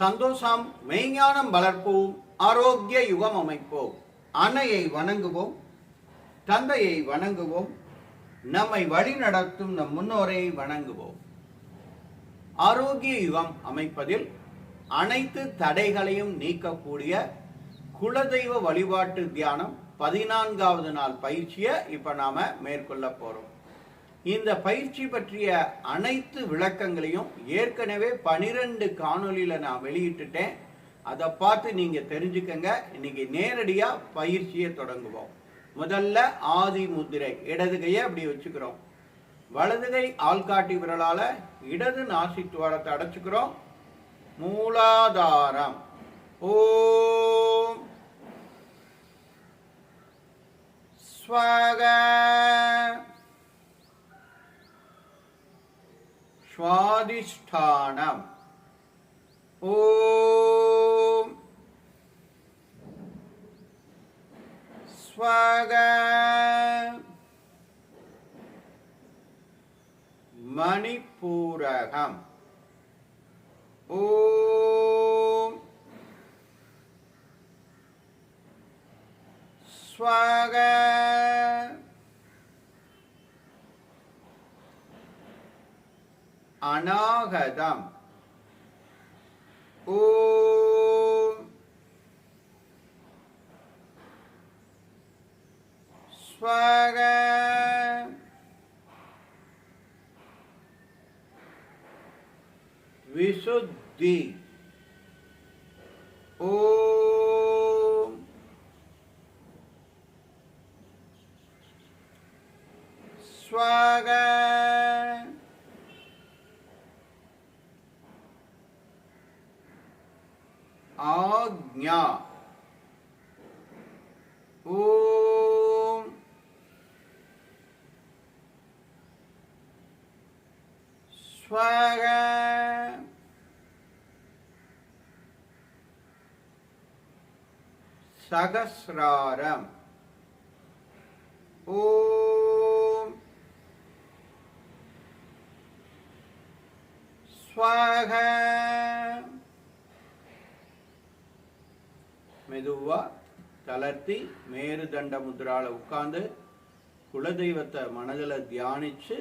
சந்தோஷம் மெய்ஞானம் வளர்ப்போம், ஆரோக்கிய யுகம் அமைப்போம். அன்னையை வணங்குவோம், தந்தையை வணங்குவோம், நம்மை வழி நடத்தும் நம் முன்னோரை வணங்குவோம். ஆரோக்கிய யுகம் அமைப்பதில் அனைத்து தடைகளையும் நீக்கக்கூடிய குலதெய்வ வழிபாட்டு தியானம் 14வது நாள் பயிற்சியை இப்ப நாம மேற்கொள்ள போறோம். இந்த பயிற்சி பற்றிய அனைத்து விளக்கங்களையும் ஏற்கனவே 12 காணொலியில நான் வெளியிட்டுட்டேன். அதை பார்த்து நீங்க தெரிஞ்சுக்கங்க. இன்னைக்கு நேரடியா பயிற்சியை தொடங்குவோம். முதல்ல ஆதி முத்திரை, இடது கையை அப்படி வச்சுக்கிறோம். வலது கை ஆள்காட்டி விரலால இடது நாசி துவாரத்தை அடைச்சுக்கிறோம். மூலாதாரம் ஓம் ஸ்வக ஸ்வாதிஷ்டானம் ஓம் ஸ்வக மணிப்பூரகம் ஓம் ஸ்வக அநாகதம் ஓம் ஸ்வக விசுத்தி ஓம் ஸ்வக ஆக்ஞா ஓம் ஸ்வக சகஸ்ராரம் ஓம் ஸ்வக மெதுவா தளர்த்தி மேருதண்ட முத்ரால உட்கார்ந்து குலதெய்வத்தை மனதில் தியானிச்சு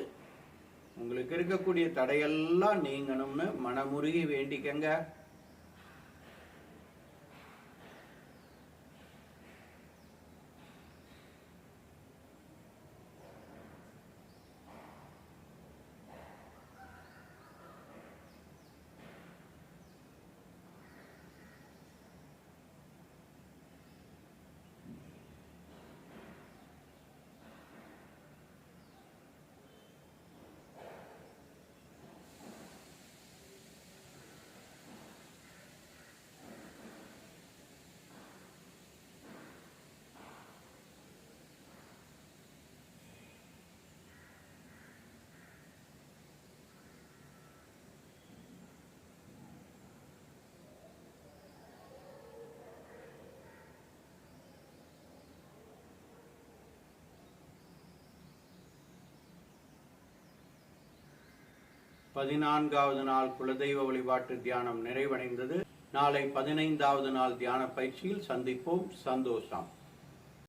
உங்களுக்கு இருக்கக்கூடிய தடையெல்லாம் நீங்கணும்னு மனமுருகி வேண்டிக்கங்க. பதினான்காவது நாள் குலதெய்வ வழிபாட்டு தியானம் நிறைவடைந்தது. நாளை 15வது நாள் தியான பயிற்சியில் சந்திப்போம். சந்தோஷம்.